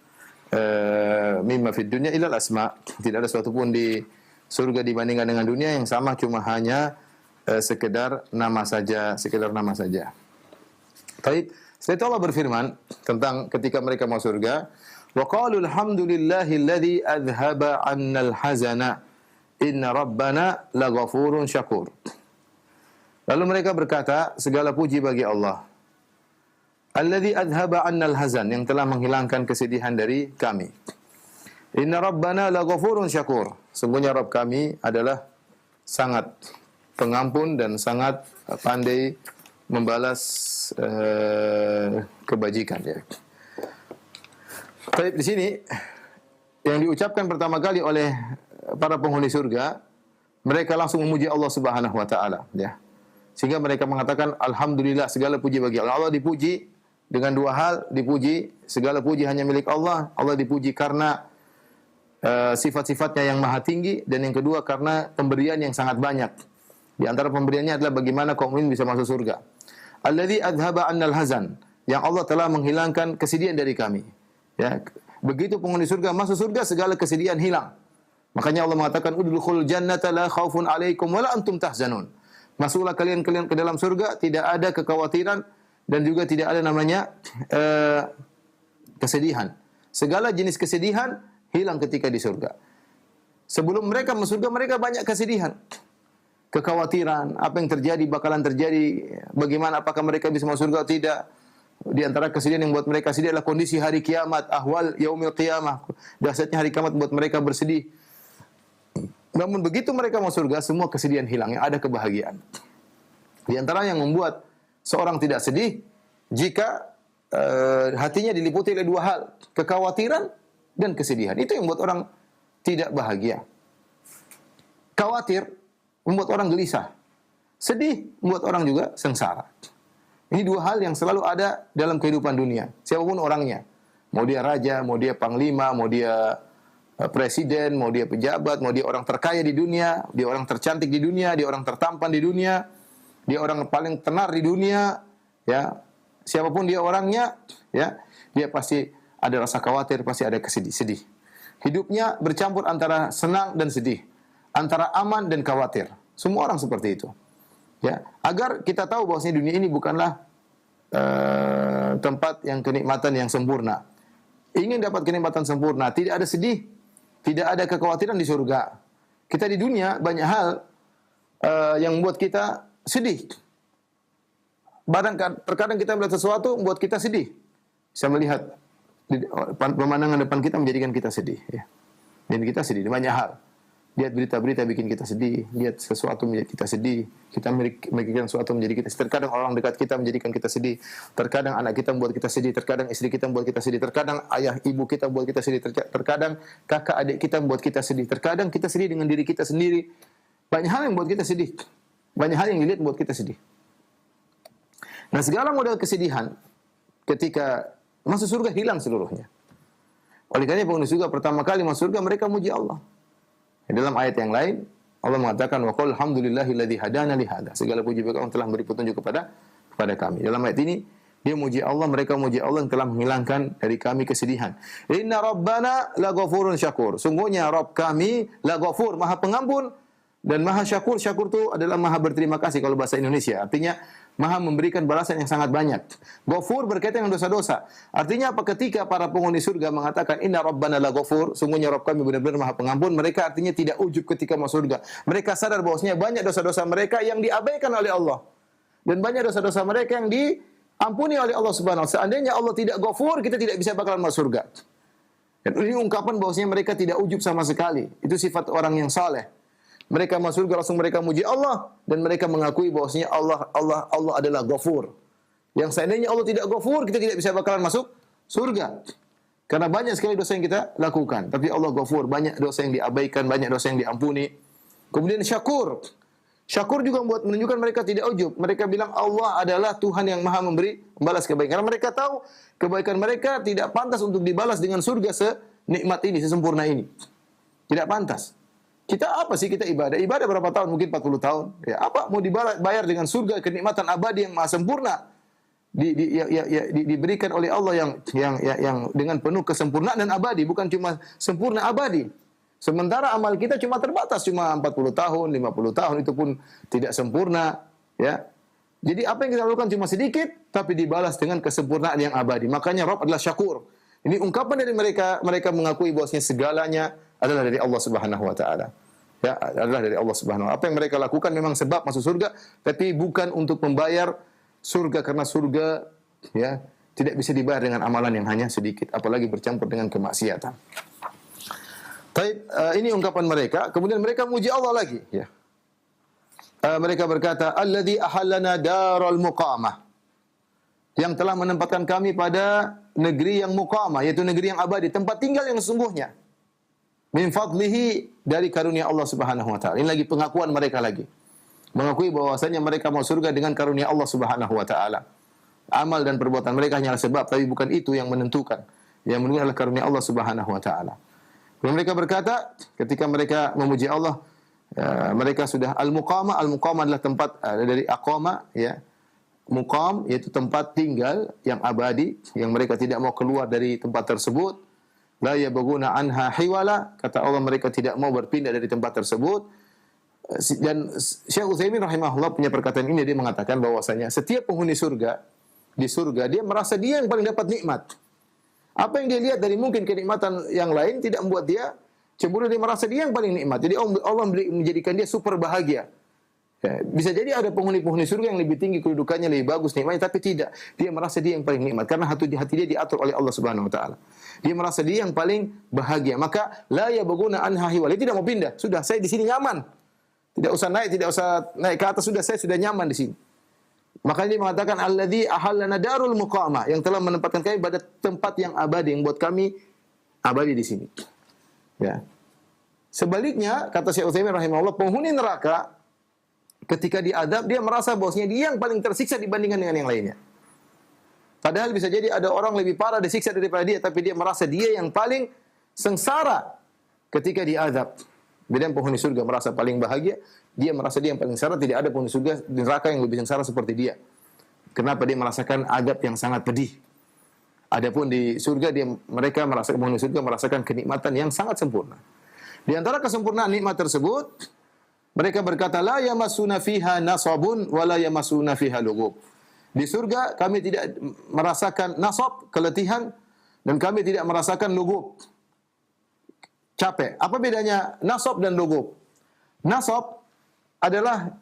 mimma fid dunya illa al-asma." Tidak ada sesuatu pun di surga dibandingkan dengan dunia yang sama, cuma hanya sekedar nama saja, Baik. Setelah itu Allah berfirman tentang ketika mereka masuk surga, wa qalu alhamdulillahilladzi adhhaba 'annal hazana inna rabbana laghafurun syakur. Lalu mereka berkata, segala puji bagi Allah, alladzi adhhaba 'annal hazan, yang telah menghilangkan kesedihan dari kami. Inna rabbana laghafurun syakur. Sungguhnya Rabb kami adalah sangat pengampun dan sangat pandai membalas kebajikan, ya. Tapi di sini yang diucapkan pertama kali oleh para penghuni surga, mereka langsung memuji Allah Subhanahu wa taala, ya. Sehingga mereka mengatakan alhamdulillah, segala puji bagi Allah. Allah dipuji dengan dua hal, dipuji segala puji hanya milik Allah. Allah dipuji karena sifat-sifatnya yang maha tinggi, dan yang kedua karena pemberian yang sangat banyak. Di antara pemberiannya adalah bagaimana kaum mukmin bisa masuk surga. Alladzi adhaba 'annal hazan, yang Allah telah menghilangkan kesedihan dari kami. Ya, begitu penghuni surga masuk surga, segala kesedihan hilang. Makanya Allah mengatakan udkhulul jannata la khaufun 'alaikum wa la antum tahzanun. Masuklah kalian ke dalam surga, tidak ada kekhawatiran dan juga tidak ada namanya kesedihan. Segala jenis kesedihan hilang ketika di surga. Sebelum mereka masuk surga, mereka banyak kesedihan. Kekhawatiran, apa yang terjadi, bakalan terjadi, bagaimana, apakah mereka bisa masuk surga atau tidak. Di antara kesedihan yang buat mereka sedih adalah kondisi hari kiamat, ahwal yaumil qiyamah. Dahsyatnya hari kiamat buat mereka bersedih. Namun begitu mereka masuk surga, semua kesedihan hilang, yang ada kebahagiaan. Di antara yang membuat seorang tidak sedih, jika hatinya diliputi oleh dua hal, kekhawatiran dan kesedihan. Itu yang membuat orang tidak bahagia. Khawatir membuat orang gelisah. Sedih membuat orang juga sengsara. Ini dua hal yang selalu ada dalam kehidupan dunia, siapapun orangnya. Mau dia raja, mau dia panglima, mau dia presiden, mau dia pejabat, mau dia orang terkaya di dunia, dia orang tercantik di dunia, dia orang tertampan di dunia, dia orang paling tenar di dunia, ya. Siapapun dia orangnya, ya, dia pasti ada rasa khawatir, pasti ada sedih. Hidupnya bercampur antara senang dan sedih, antara aman dan khawatir. Semua orang seperti itu. Ya, agar kita tahu bahwasanya dunia ini bukanlah tempat yang kenikmatan yang sempurna. Ingin dapat kenikmatan sempurna, tidak ada sedih, tidak ada kekhawatiran di surga. Kita di dunia banyak hal yang membuat kita sedih. Terkadang kita melihat sesuatu membuat kita sedih. Saya melihat pemandangan depan kita menjadikan kita sedih. Ya. Dan kita sedih di banyak hal. Lihat berita-berita bikin kita sedih. Lihat sesuatu menjadi kita sedih. Kita memikirkan sesuatu menjadi kita sedih. Terkadang orang dekat kita menjadikan kita sedih. Terkadang anak kita membuat kita sedih. Terkadang istri kita membuat kita sedih. Terkadang ayah ibu kita membuat kita sedih. Terkadang kakak adik kita membuat kita sedih. Terkadang kita sedih dengan diri kita sendiri. Banyak hal yang membuat kita sedih. Banyak hal yang dilihat membuat kita sedih. Nah, segala model kesedihan ketika masuk surga hilang seluruhnya. Oleh karena penghuni surga pertama kali masuk surga mereka muji Allah. Dalam ayat yang lain Allah mengatakan wa qul hamdulillahilladzi hadana li hadza. Segala puji bagi Allah telah memberi petunjuk kepada kami. Dalam ayat ini dia muji Allah, mereka muji Allah yang telah menghilangkan dari kami kesedihan. Inna rabbana laghafurun syakur. Sungguhnya Rabb kami laghafur, Maha Pengampun dan Maha Syakur. Syakur itu adalah Maha berterima kasih kalau bahasa Indonesia. Artinya Maha memberikan balasan yang sangat banyak. Ghafur berkaitan dengan dosa-dosa. Artinya apa? Ketika para penghuni surga mengatakan inna rabbana la ghafur, sungguhnya Rabb kami benar-benar Maha Pengampun, mereka artinya tidak ujub ketika masuk surga. Mereka sadar bahwasanya banyak dosa-dosa mereka yang diabaikan oleh Allah. Dan banyak dosa-dosa mereka yang diampuni oleh Allah Subhanahu wa taala. Seandainya Allah tidak ghafur, kita tidak bisa bakalan masuk surga. Dan ini ungkapan bahwasanya mereka tidak ujub sama sekali. Itu sifat orang yang saleh. Mereka masuk surga langsung mereka muji Allah dan mereka mengakui bahwasanya Allah adalah Ghafur. Yang seandainya Allah tidak Ghafur, kita tidak bisa bakalan masuk surga. Karena banyak sekali dosa yang kita lakukan, tapi Allah Ghafur, banyak dosa yang diabaikan, banyak dosa yang diampuni. Kemudian Syakur. Syakur juga menunjukkan mereka tidak ujub. Mereka bilang Allah adalah Tuhan yang Maha memberi membalas kebaikan. Karena mereka tahu kebaikan mereka tidak pantas untuk dibalas dengan surga senikmat ini, sesempurna ini. Tidak pantas. Kita apa sih kita ibadah? Ibadah berapa tahun? Mungkin 40 tahun. Ya, apa mau dibayar dengan surga kenikmatan abadi yang maha sempurna? Diberikan oleh Allah yang dengan penuh kesempurnaan dan abadi, bukan cuma sempurna abadi. Sementara amal kita cuma terbatas, cuma 40 tahun, 50 tahun, itu pun tidak sempurna, ya. Jadi apa yang kita lakukan cuma sedikit tapi dibalas dengan kesempurnaan yang abadi. Makanya Rabb adalah Syakur. Ini ungkapan dari mereka mengakui bahwasanya segalanya adalah dari Allah Subhanahu wa taala. Ya, adalah dari Allah Subhanahu wa taala. Apa yang mereka lakukan memang sebab masuk surga, tapi bukan untuk membayar surga, karena surga ya tidak bisa dibayar dengan amalan yang hanya sedikit, apalagi bercampur dengan kemaksiatan. Baik, ini ungkapan mereka. Kemudian mereka muji Allah lagi, ya. Mereka berkata, "Alladzi ahallana daral muqamah." Yang telah menempatkan kami pada negeri yang muqamah, yaitu negeri yang abadi, tempat tinggal yang sesungguhnya. Min fadlihi, dari karunia Allah Subhanahu wa taala. Ini lagi pengakuan mereka lagi. Mengakui bahwasanya mereka mau surga dengan karunia Allah Subhanahu wa taala. Amal dan perbuatan mereka hanyalah sebab, tapi bukan itu yang menentukan. Yang menentukan adalah karunia Allah Subhanahu wa taala. Kemudian mereka berkata, ketika mereka memuji Allah, mereka sudah al-muqamah. Al-muqamah adalah tempat dari aqama, ya. Muqam yaitu tempat tinggal yang abadi, yang mereka tidak mau keluar dari tempat tersebut. La yabghuna anha hiwala, kata Allah mereka tidak mau berpindah dari tempat tersebut. Dan Syekh Utsaimin rahimahullah punya perkataan ini, dia mengatakan bahwasanya setiap penghuni surga di surga dia merasa dia yang paling dapat nikmat. Apa yang dia lihat dari mungkin kenikmatan yang lain tidak membuat dia cemburu, dia merasa dia yang paling nikmat. Jadi Allah menjadikan dia super bahagia. Ya, bisa jadi ada penghuni-penghuni surga yang lebih tinggi kedudukannya, lebih bagus nikmatnya, tapi tidak. Dia merasa dia yang paling nikmat karena hati dia diatur oleh Allah Subhanahu wa taala. Dia merasa dia yang paling bahagia. Maka la yabghuna anha hiwal. Dia tidak mau pindah. Sudah, saya di sini nyaman. Tidak usah naik ke atas, sudah saya sudah nyaman di sini. Makanya dia mengatakan alladzi ahallana darul muqamah, yang telah menempatkan kami pada tempat yang abadi, yang buat kami abadi di sini. Ya. Sebaliknya, kata Syekh Utsaimin rahimahullah, penghuni neraka ketika diadab, dia merasa bahwasanya dia yang paling tersiksa dibandingkan dengan yang lainnya. Padahal bisa jadi ada orang lebih parah disiksa daripada dia, tapi dia merasa dia yang paling sengsara ketika diazab. Beda penghuni surga merasa paling bahagia, dia merasa dia yang paling sengsara, tidak ada penghuni surga di neraka yang lebih sengsara seperti dia. Kenapa? Dia merasakan azab yang sangat pedih. Adapun di surga mereka merasakan, penghuni surga merasakan kenikmatan yang sangat sempurna. Di antara kesempurnaan nikmat tersebut, mereka berkata, la yamassuna fiha nasabun wa la yamassuna fiha lughub. Di surga kami tidak merasakan nasab, keletihan, dan kami tidak merasakan lughub, capek. Apa bedanya nasab dan lughub? Nasab adalah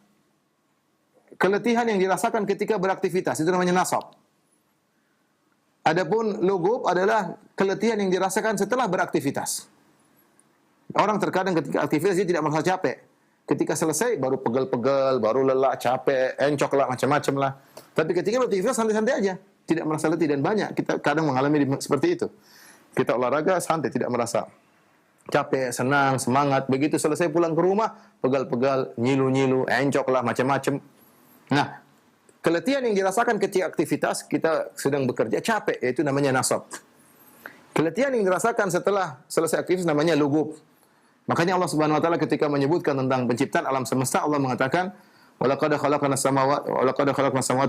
keletihan yang dirasakan ketika beraktivitas, itu namanya nasab. Adapun lughub adalah keletihan yang dirasakan setelah beraktivitas. Orang terkadang ketika aktivitas dia tidak merasa capek. Ketika selesai baru pegel-pegel, baru lelah, capek, encok lah, macam-macam lah. Tapi ketika beraktivitas santai-santai aja, tidak merasa letih, dan banyak kita kadang mengalami seperti itu. Kita olahraga santai, tidak merasa capek, senang, semangat. Begitu selesai pulang ke rumah, pegal-pegal, nyilu-nyilu, encok lah, macam-macam. Nah, keletihan yang dirasakan ketika aktivitas kita sedang bekerja capek, yaitu namanya nasab. Keletihan yang dirasakan setelah selesai aktivitas namanya lughub. Makanya Allah Subhanahu wa taala ketika menyebutkan tentang penciptaan alam semesta, Allah mengatakan, "Walaqad khalaqnas samawati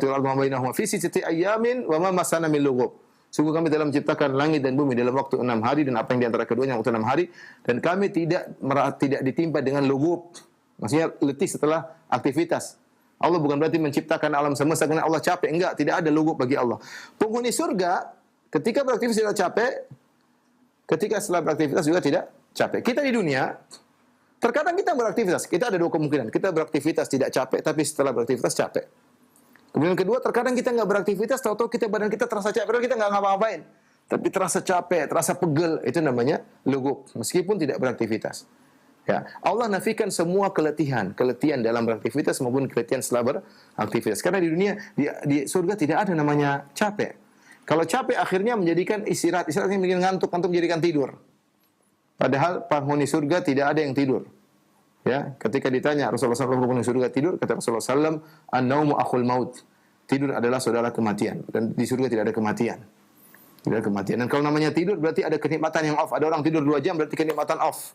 wal arda wa ma bainahuma fi sittati ayyamin wa ma massana min lughub." Sungguh kami telah menciptakan langit dan bumi dalam waktu 6 hari dan apa yang di antara keduanya waktu 6 hari, dan kami tidak ditimpa dengan lughub. Maksudnya letih setelah aktivitas. Allah bukan berarti menciptakan alam semesta karena Allah capek, enggak, tidak ada lughub bagi Allah. Penghuni surga ketika beraktivitas tidak capek, ketika setelah beraktivitas juga tidak capek. Kita di dunia, terkadang kita beraktivitas, kita ada dua kemungkinan. Kita beraktivitas tidak capek, tapi setelah beraktivitas capek. Kemudian kedua, terkadang kita nggak beraktivitas, tahu-tahu badan kita terasa capek, padahal kita nggak ngapa-ngapain. Tapi terasa capek, terasa pegel, itu namanya lughub, meskipun tidak beraktivitas. Ya, Allah nafikan semua keletihan dalam beraktivitas maupun keletihan setelah beraktivitas. Karena di dunia, di surga tidak ada namanya capek. Kalau capek akhirnya menjadikan istirahatnya menjadikan ngantuk menjadikan tidur. Padahal penghuni surga tidak ada yang tidur. Ya, ketika ditanya Rasulullah SAW penghuni surga tidur, kata Rasulullah SAW, "An-naumu akhul maut." Tidur adalah saudara kematian, dan di surga tidak ada kematian. Tidak ada kematian. Dan kalau namanya tidur berarti ada kenikmatan yang off. Ada orang tidur 2 jam berarti kenikmatan off.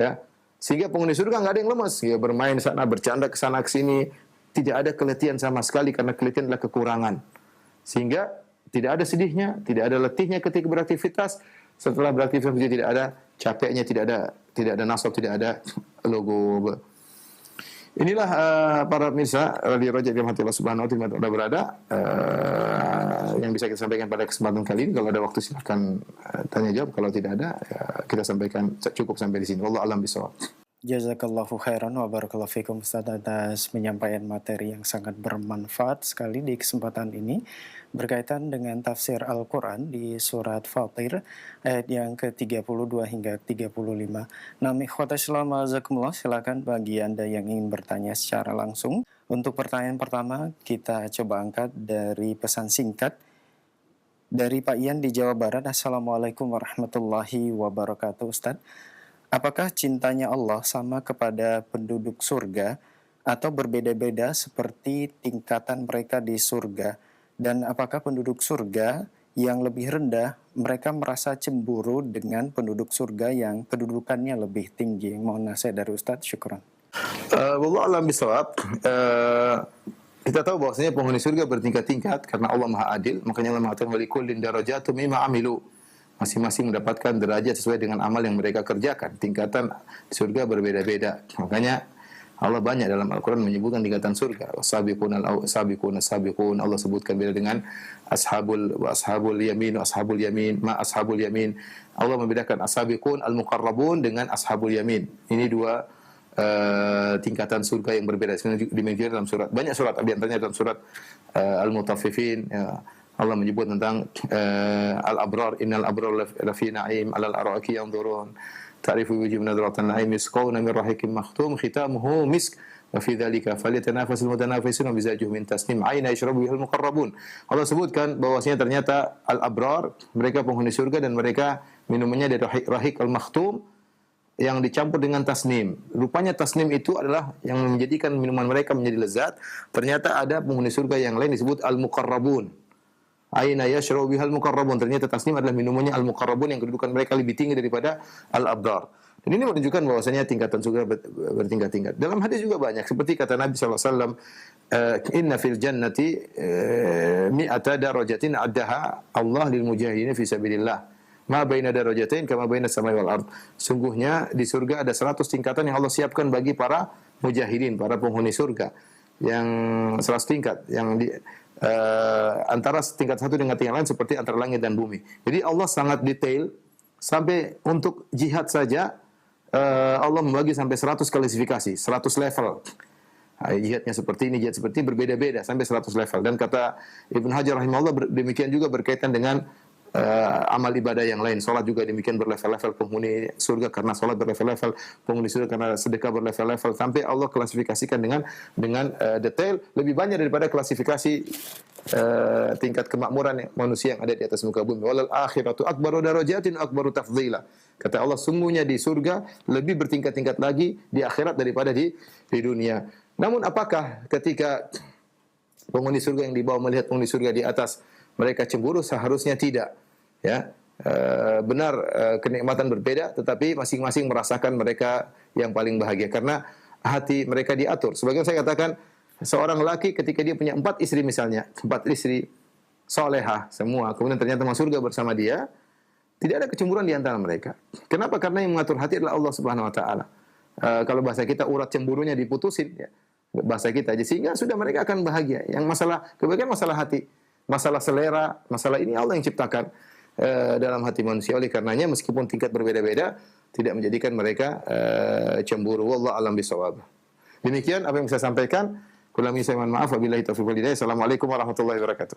Ya. Sehingga penghuni surga nggak ada yang lemas, ya bermain sana, bercanda ke sana ke sini, tidak ada keletihan sama sekali karena keletihan adalah kekurangan. Sehingga tidak ada sedihnya, tidak ada letihnya ketika beraktivitas. Setelah beraktivitas tidak ada capeknya, tidak ada nasab, tidak ada lughub. Inilah para pemirsa radio Raja yang Allah Subhanahu wa taala berada, yang bisa kita sampaikan pada kesempatan kali ini. Kalau ada waktu silakan tanya jawab, kalau tidak ada ya, kita sampaikan cukup sampai di sini. Wallahu a'lam bishawab. Jazakallahu khairan wa barakallahu fikum Ustaz atas penyampaian materi yang sangat bermanfaat sekali di kesempatan ini berkaitan dengan tafsir Al-Quran di surat Fatir ayat yang ke-32 hingga 35. Nah, ikhwata Islam azakumullah, silakan bagi Anda yang ingin bertanya secara langsung. Untuk pertanyaan pertama kita coba angkat dari pesan singkat dari Pak Ian di Jawa Barat. Assalamualaikum warahmatullahi wabarakatuh Ustaz. Apakah cintanya Allah sama kepada penduduk surga atau berbeda-beda seperti tingkatan mereka di surga? Dan apakah penduduk surga yang lebih rendah mereka merasa cemburu dengan penduduk surga yang kedudukannya lebih tinggi? Mohon nasihat dari Ustadz, syukran. Wallahu a'lam bishawab. Kita tahu bahwasanya penghuni surga bertingkat-tingkat karena Allah Maha Adil. Makanya Allah mengatakan walikullin darajatun mimma amilu. Masing-masing mendapatkan derajat sesuai dengan amal yang mereka kerjakan. Tingkatan di surga berbeda-beda. Makanya Allah banyak dalam Al-Quran menyebutkan tingkatan surga. Sabiqun sabiqun. Allah sebutkan beda dengan ashabul yamin, ashabul yamin, ma ashabul yamin. Allah membedakan as-sabiqun al-muqarrabun dengan ashabul yamin. Ini dua tingkatan surga yang berbeda. Sebenarnya demikian dalam surat, banyak surat, di antaranya dalam surat Al-Mutaffifin, ya. Allah menyebut tentang al-abrar, innal abrar lafi na'im 'alal ara'iki yanzurun ta'rifu wujuhum nadratan na'im yusqawna min rahiqin makhtum khitamuhu misk wa fi dzalika falyatanafasul mutanafisun wa mizajuhu min tasnim 'aina yashrabu bihal muqarrabun. Allah sebutkan bahwasanya ternyata al-abrar, mereka penghuni surga dan mereka minumannya dari rahiq al-makhtum yang dicampur dengan tasnim. Rupanya tasnim itu adalah yang menjadikan minuman mereka menjadi lezat. Ternyata ada penghuni surga yang lain disebut al-muqarrabun. aina yashrabu bihal muqarrabun. Ternyata tasnim adalah minumannya al-muqarrabun yang kedudukan mereka lebih tinggi daripada al-abrar. Dan ini menunjukkan bahwasanya tingkatan surga bertingkat-tingkat. Dalam hadis juga banyak seperti kata Nabi sallallahu alaihi wasallam, inna fil jannati mi'ata darajatin addaha Allah lil mujahidin fi sabilillah. Ma baina darajatain kama baina samai wal ard. Sungguhnya di surga ada 100 tingkatan yang Allah siapkan bagi para mujahidin, para penghuni surga. Yang 100 tingkat yang di antara tingkat satu dengan tingkat lain seperti antara langit dan bumi. Jadi Allah sangat detail sampai untuk jihad saja Allah membagi sampai 100 klasifikasi, 100 level. Jihadnya seperti ini, jihad seperti ini, berbeda-beda sampai 100 level. Dan kata Ibnu Hajar rahimahullah demikian juga berkaitan dengan amal ibadah yang lain. Salat juga demikian berlevel-level, penghuni surga karena salat berlevel-level, penghuni surga karena sedekah berlevel-level, sampai Allah klasifikasikan dengan detail lebih banyak daripada klasifikasi tingkat kemakmuran manusia yang ada di atas muka bumi. Walal akhiratu akbaru darajatin akbaru tafdhila. Kata Allah, sungguhnya di surga lebih bertingkat-tingkat lagi di akhirat daripada di dunia. Namun apakah ketika penghuni surga yang di bawah melihat penghuni surga di atas mereka cemburu? Seharusnya tidak. Ya, benar kenikmatan berbeda, tetapi masing-masing merasakan mereka yang paling bahagia karena hati mereka diatur. Sebagian saya katakan seorang lelaki ketika dia punya 4 istri misalnya, 4 istri solehah semua, kemudian ternyata masuk surga bersama dia, tidak ada kecemburuan di antara mereka. Kenapa? Karena yang mengatur hati adalah Allah Subhanahu Wa Taala. Kalau bahasa kita urat cemburunya diputusin, ya, bahasa kita aja, sehingga sudah mereka akan bahagia. Yang masalah kebahagiaan masalah hati. Masalah selera, masalah ini Allah yang ciptakan dalam hati manusia. Oleh karenanya meskipun tingkat berbeda-beda tidak menjadikan mereka cemburu. Wallahu a'lam bishawab. Demikian apa yang saya sampaikan. Kurang lebih saya mohon maaf. Wabillahi taufiq wal hidayah. Assalamualaikum warahmatullahi wabarakatuh.